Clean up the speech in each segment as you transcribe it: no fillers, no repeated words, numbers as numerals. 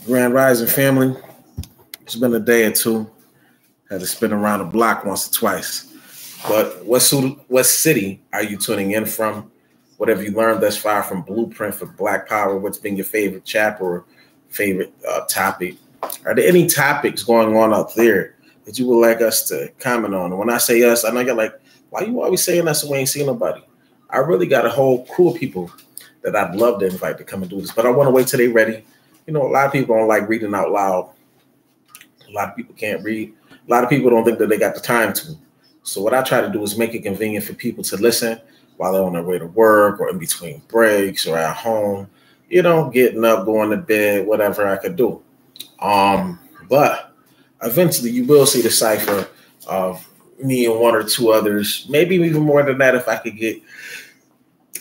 Grand Rising family. It's been a day or two. Had to spin around the block once or twice. But what city are you tuning in from? What have you learned thus far from Blueprint for Black Power? What's been your favorite chapter or favorite topic? Are there any topics going on out there that you would like us to comment on? And when I say us, I know you're like, why you always saying us and we ain't seen nobody? I really got a whole crew of people that I'd love to invite to come and do this, but I want to wait till they're ready. You know, a lot of people don't like reading out loud. A lot of people can't read. A lot of people don't think that they got the time to. So what I try to do is make it convenient for people to listen while they're on their way to work or in between breaks or at home, you know, getting up, going to bed, whatever I could do. But eventually you will see the cipher of me and one or two others, maybe even more than that if I could get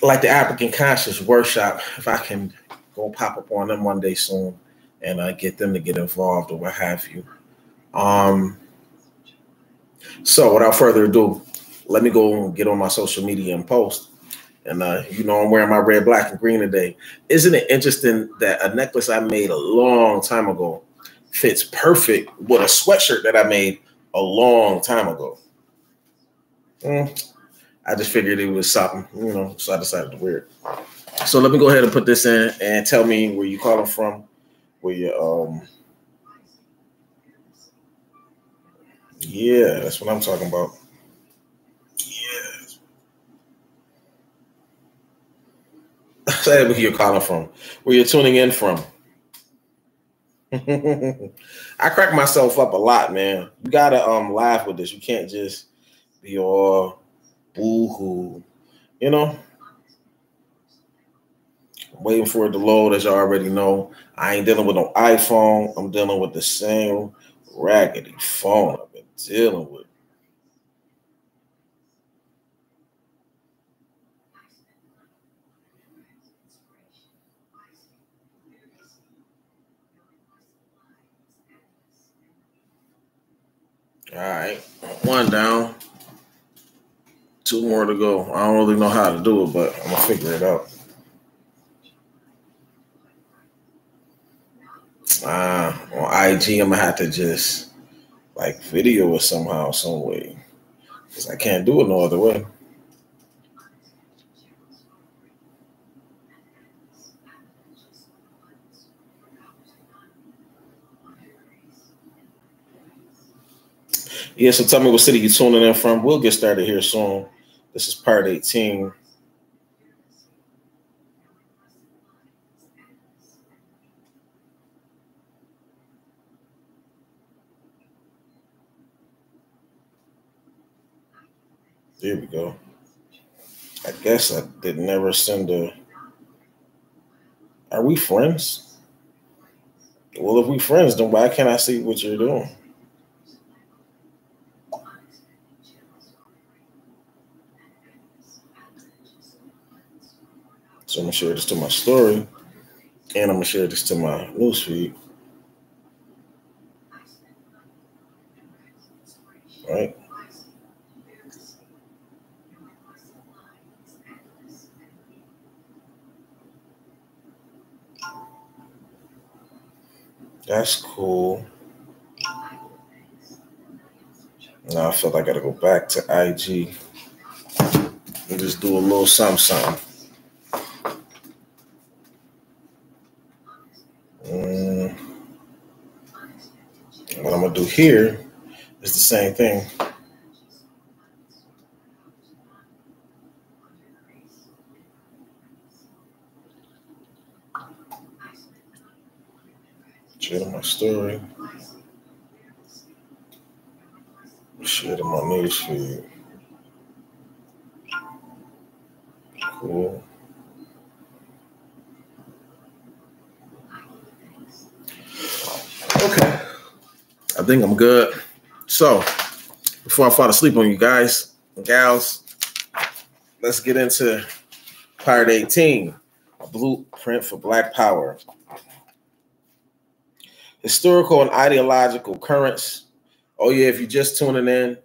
like the African Conscious Workshop, if I can go pop up on them one day soon and get them to get involved or what have you. So without further ado, let me go and get on my social media and post. And you know, I'm wearing my red, black, and green today. Isn't it interesting that a necklace I made a long time ago fits perfect with a sweatshirt that I made a long time ago? I just figured it was something, you know, so I decided to wear it. So let me go ahead and put this in and tell me where you calling from, where you yeah, that's what I'm talking about. Yeah. Say where you're calling from, where you're tuning in from. I crack myself up a lot, man. You gotta laugh with this. You can't just be all boo-hoo, you know. I'm waiting for it to load, as you already know. I ain't dealing with no iPhone. I'm dealing with the same raggedy phone I've been dealing with. All right, one down, two more to go. I don't really know how to do it, but I'm gonna figure it out. On IG, I'm gonna have to just like video it somehow, some way, because I can't do it no other way. Yeah, so tell me what city you tuning in from. We'll get started here soon. This is part 18. There we go. I guess I did never send a. Are we friends? Well, if we friends, then why can't I see what you're doing? So I'm gonna share this to my story, and I'm gonna share this to my newsfeed. Right? That's cool. Now I feel like I gotta go back to IG and just do a little something, something. Mm, what I'm gonna do here is the same thing. Share to my story. Share to my newsfeed. Cool. Okay. I think I'm good. So before I fall asleep on you guys and gals, let's get into part 18, a blueprint for Black Power. Historical and ideological currents. Oh yeah, if you're just tuning in,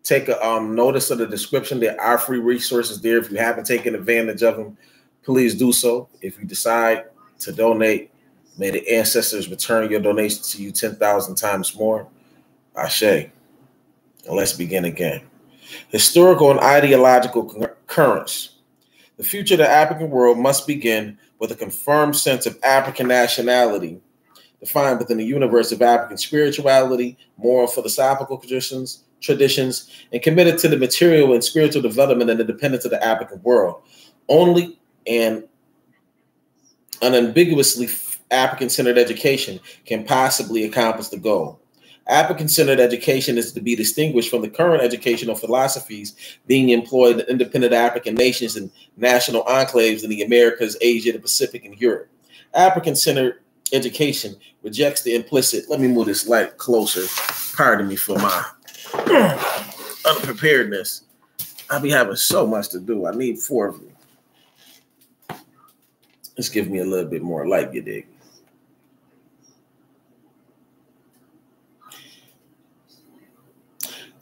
take a notice of the description. There are free resources there. If you haven't taken advantage of them, please do so. If you decide to donate, May the ancestors return your donation to you 10,000 times more. Ashe. And let's begin again. Historical and ideological currents. The future of the African world must begin with a confirmed sense of African nationality, defined within the universe of African spirituality, moral philosophical traditions, and committed to the material and spiritual development and independence of the African world. Only an unambiguously African-centered education can possibly accomplish the goal. African-centered education is to be distinguished from the current educational philosophies being employed in independent African nations and national enclaves in the Americas, Asia, the Pacific, and Europe. African-centered education rejects the implicit. Let me move this light closer. Pardon me for my unpreparedness. I'll be having so much to do. I need 4 of you. Just give me a little bit more light, you dig?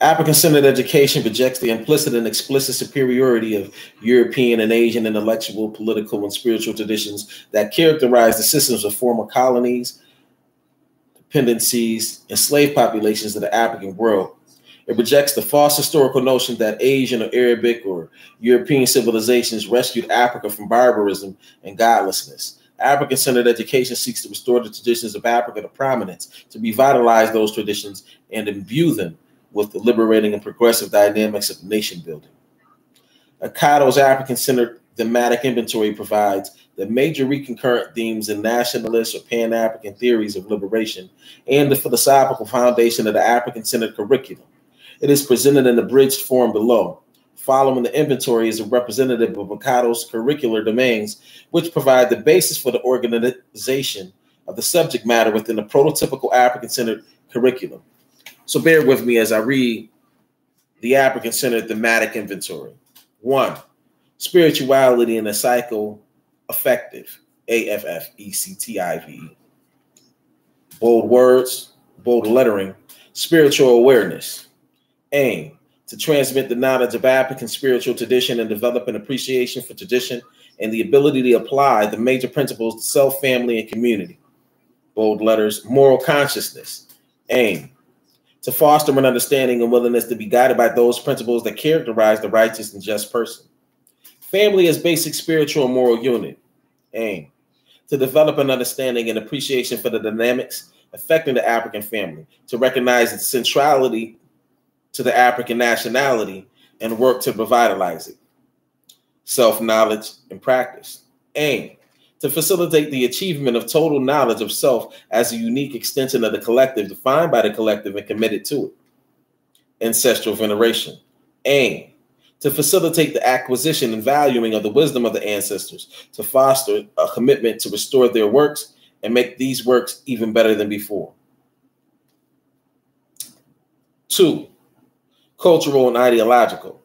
African-centered education rejects the implicit and explicit superiority of European and Asian intellectual, political, and spiritual traditions that characterize the systems of former colonies, dependencies, and slave populations of the African world. It rejects the false historical notion that Asian or Arabic or European civilizations rescued Africa from barbarism and godlessness. African-centered education seeks to restore the traditions of Africa to prominence, to revitalize those traditions and imbue them with the liberating and progressive dynamics of nation building. Akato's African-centered thematic inventory provides the major recurrent themes in nationalist or Pan-African theories of liberation and the philosophical foundation of the African-centered curriculum. It is presented in abridged form below. Following the inventory is a representative of Akato's curricular domains, which provide the basis for the organization of the subject matter within the prototypical African-centered curriculum. So bear with me as I read the African-centered thematic inventory. 1, spirituality and the psycho-affective, AFFECTIVE. Bold words, bold lettering, spiritual awareness. Aim, to transmit the knowledge of African spiritual tradition and develop an appreciation for tradition and the ability to apply the major principles to self, family, and community. Bold letters, moral consciousness. Aim, to foster an understanding and willingness to be guided by those principles that characterize the righteous and just person. Family as basic spiritual and moral unit. Aim, to develop an understanding and appreciation for the dynamics affecting the African family, to recognize its centrality to the African nationality and work to revitalize it. Self-knowledge and practice. Aim, to facilitate the achievement of total knowledge of self as a unique extension of the collective, defined by the collective and committed to it. Ancestral veneration. Aim, to facilitate the acquisition and valuing of the wisdom of the ancestors, to foster a commitment to restore their works and make these works even better than before. 2, cultural and ideological.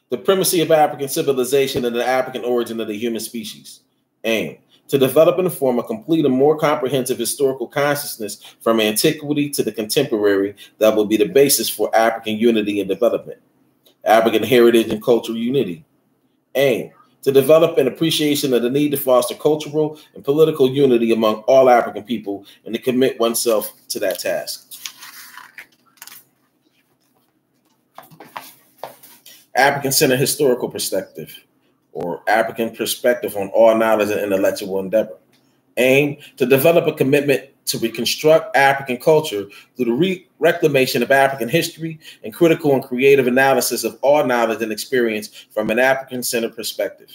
The primacy of African civilization and the African origin of the human species. Aim, to develop and form a complete and more comprehensive historical consciousness from antiquity to the contemporary that will be the basis for African unity and development. African heritage and cultural unity. Aim, to develop an appreciation of the need to foster cultural and political unity among all African people and to commit oneself to that task. African-centered historical perspective, or African perspective on all knowledge and intellectual endeavor. Aim, to develop a commitment to reconstruct African culture through the reclamation of African history and critical and creative analysis of all knowledge and experience from an African-centered perspective.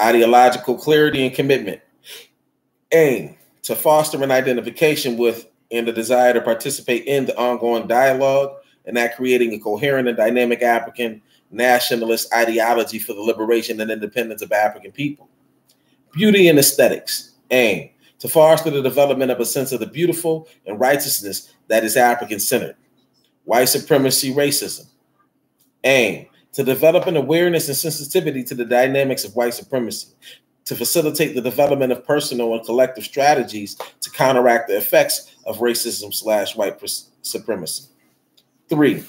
Ideological clarity and commitment. Aim, to foster an identification with and the desire to participate in the ongoing dialogue and that creating a coherent and dynamic African nationalist ideology for the liberation and independence of African people. Beauty and aesthetics. Aim, to foster the development of a sense of the beautiful and righteousness that is African-centered. White supremacy, racism. Aim, to develop an awareness and sensitivity to the dynamics of white supremacy, to facilitate the development of personal and collective strategies to counteract the effects of racism/white supremacy. 3,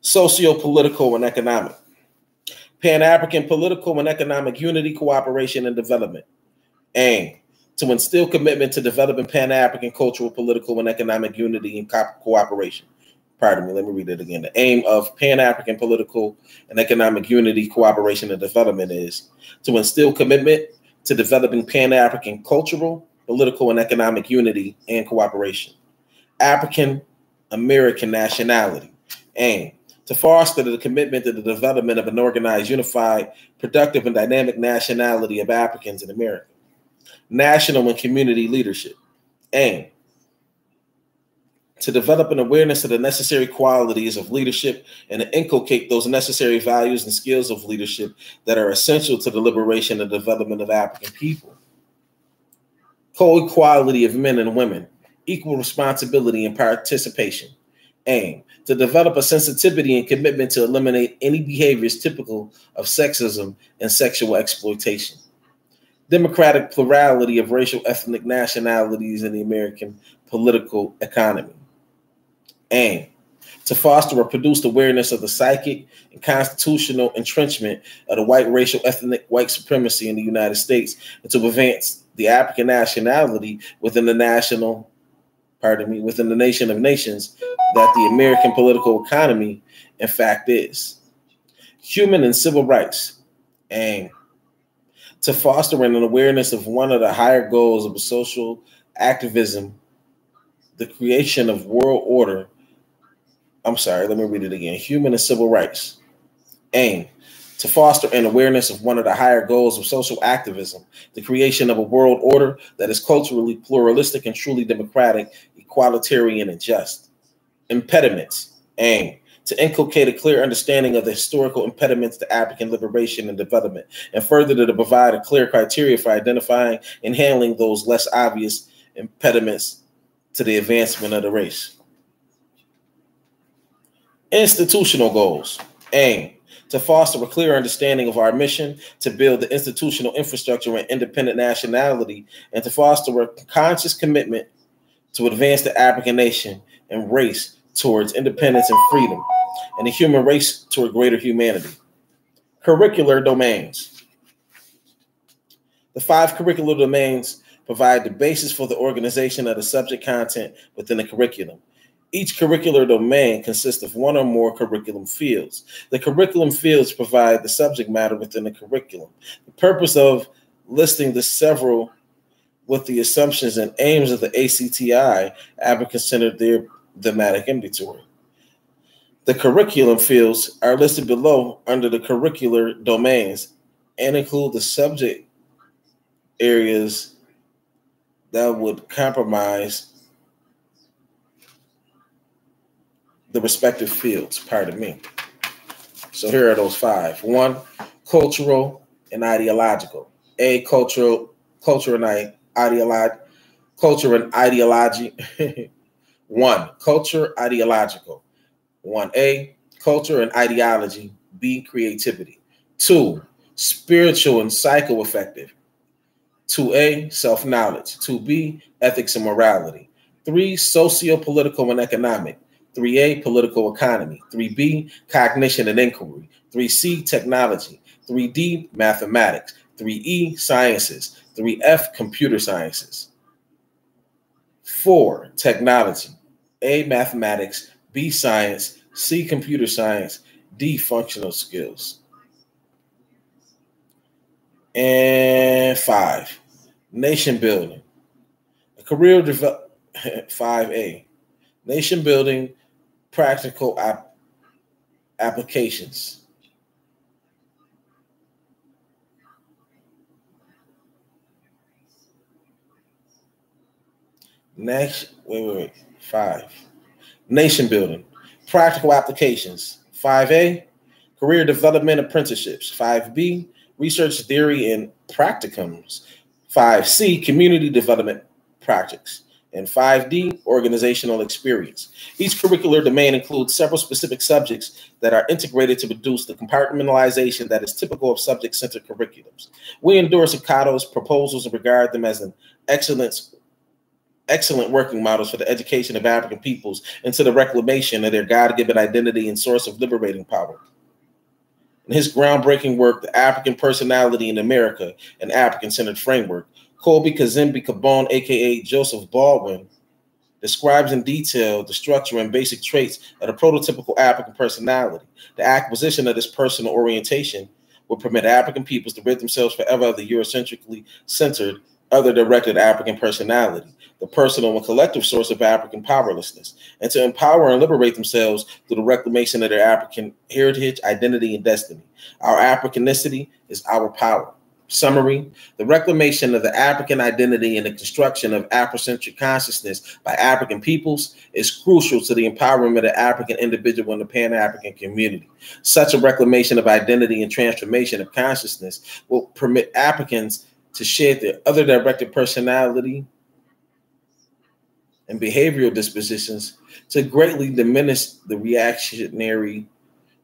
socio-political and economic. Pan-African political and economic unity, cooperation, and development. Aim, to instill commitment to developing Pan-African cultural, political, and economic unity and cooperation. Pardon me, let me read it again. The aim of Pan-African political and economic unity, cooperation, and development is to instill commitment to developing Pan-African cultural, political, and economic unity and cooperation. African American nationality. Aim to foster the commitment to the development of an organized, unified, productive, and dynamic nationality of Africans in America. National and community leadership. Aim to develop an awareness of the necessary qualities of leadership and to inculcate those necessary values and skills of leadership that are essential to the liberation and development of African people. Co-equality of men and women, equal responsibility and participation. Aim to develop a sensitivity and commitment to eliminate any behaviors typical of sexism and sexual exploitation. Democratic plurality of racial, ethnic nationalities in the American political economy. Aim to foster or produce awareness of the psychic and constitutional entrenchment of the white racial, ethnic white supremacy in the United States, and to advance the African nationality within the nation of nations that the American political economy, in fact, is. Human and civil rights. Aim to foster an awareness of one of the higher goals of social activism, the creation of world order. Let me read it again. Human and civil rights. Aim to foster an awareness of one of the higher goals of social activism, the creation of a world order that is culturally pluralistic and truly democratic, equalitarian, and just. Impediments. Aim to inculcate a clear understanding of the historical impediments to African liberation and development, and further to provide a clear criteria for identifying and handling those less obvious impediments to the advancement of the race. Institutional goals. Aim to foster a clear understanding of our mission to build the institutional infrastructure and independent nationality, and to foster a conscious commitment to advance the African nation and race towards independence and freedom, and the human race toward greater humanity. Curricular domains. The 5 curricular domains provide the basis for the organization of the subject content within the curriculum. Each curricular domain consists of one or more curriculum fields. The curriculum fields provide the subject matter within the curriculum. The purpose of listing the several with the assumptions and aims of the ACTI, African-centered thematic inventory. The curriculum fields are listed below under the curricular domains and include the subject areas that would comprise the respective fields. Pardon me. So here are those 5. 1, cultural and ideological. Culture and ideology. 1, culture, ideological. 1A, culture and ideology. B, creativity. 2, spiritual and psychoaffective. 2A, self-knowledge. 2B, ethics and morality. 3, socio-political and economic. 3A, political economy. 3B, cognition and inquiry. 3C, technology. 3D, mathematics. 3E, sciences. 3F, computer sciences. 4, technology. A, mathematics. B, science. C, computer science. D, functional skills. And 5, nation building. A career development. 5A, nation building, practical applications. Next, wait. 5, nation building, practical applications. 5A, career development apprenticeships. 5B, research theory and practicums. 5C, community development practices. And 5D, organizational experience. Each curricular domain includes several specific subjects that are integrated to produce the compartmentalization that is typical of subject-centered curriculums. We endorse Akato's proposals and regard them as an excellent working models for the education of African peoples into the reclamation of their God-given identity and source of liberating power. In his groundbreaking work, The African Personality in America, an African-Centered Framework, Colby Kazembe Kabon, aka Joseph Baldwin, describes in detail the structure and basic traits of the prototypical African personality. The acquisition of this personal orientation will permit African peoples to rid themselves forever of the Eurocentrically centered, other-directed African personality, the personal and collective source of African powerlessness, and to empower and liberate themselves through the reclamation of their African heritage, identity, and destiny. Our Africanicity is our power. Summary: the reclamation of the African identity and the construction of Afrocentric consciousness by African peoples is crucial to the empowerment of the African individual and the Pan-African community. Such a reclamation of identity and transformation of consciousness will permit Africans to shed their other-directed personality and behavioral dispositions, to greatly diminish the reactionary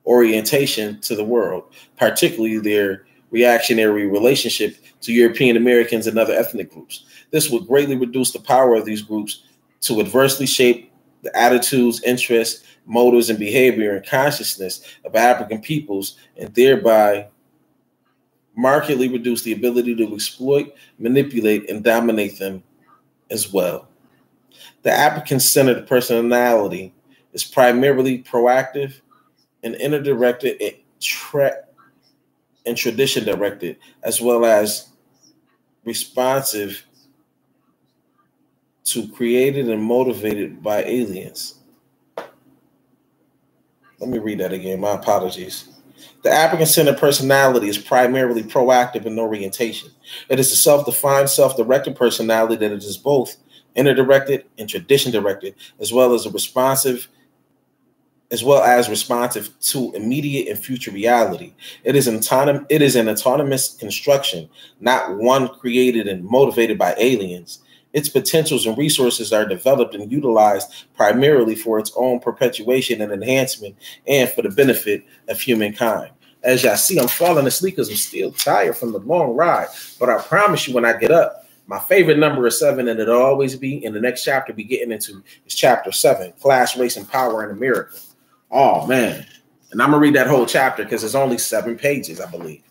orientation to the world, particularly their reactionary relationship to European Americans and other ethnic groups. This would greatly reduce the power of these groups to adversely shape the attitudes, interests, motives, and behavior and consciousness of African peoples, and thereby markedly reduce the ability to exploit, manipulate, and dominate them as well. The African-centered personality is primarily proactive and inner-directed and tradition-directed, as well as responsive to created and motivated by aliens. Let me read that again. My apologies. The African-centered personality is primarily proactive in orientation. It is a self-defined, self-directed personality that is both inner-directed and tradition-directed, as well as responsive to immediate and future reality. It is an autonomous construction, not one created and motivated by aliens. Its potentials and resources are developed and utilized primarily for its own perpetuation and enhancement and for the benefit of humankind. As y'all see, I'm falling asleep because I'm still tired from the long ride. But I promise you, when I get up, my favorite number is 7, and it'll always be. In the next chapter we getting into is chapter 7, Class, Race, and Power in America. Oh, man. And I'm going to read that whole chapter because it's only 7 pages, I believe.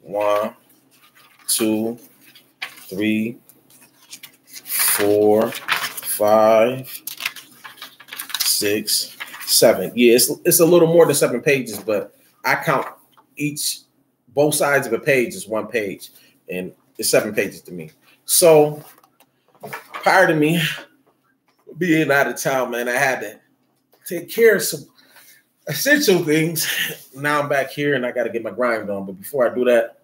1, 2, 3, 4, 5, 6, 7. Yeah, it's a little more than 7 pages, but I count both sides of a page as 1 page, and it's 7 pages to me. So prior to me being out of town, man, I had to take care of some essential things. Now I'm back here and I got to get my grind on. But before I do that,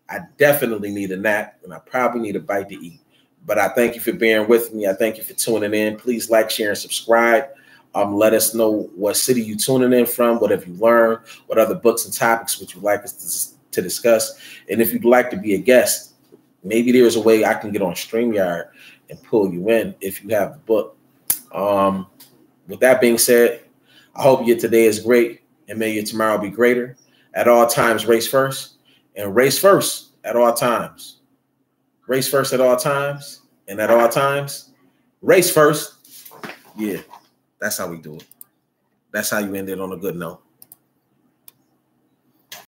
I definitely need a nap and I probably need a bite to eat. But I thank you for bearing with me. I thank you for tuning in. Please like, share, and subscribe. Let us know what city you're tuning in from, what have you learned, what other books and topics would you like us to discuss. And if you'd like to be a guest, maybe there's a way I can get on StreamYard and pull you in if you have the book. With that being said, I hope your today is great and may your tomorrow be greater. At all times, race first, and race first at all times. Race first at all times, and at all times, race first. Yeah, that's how we do it. That's how you end it on a good note.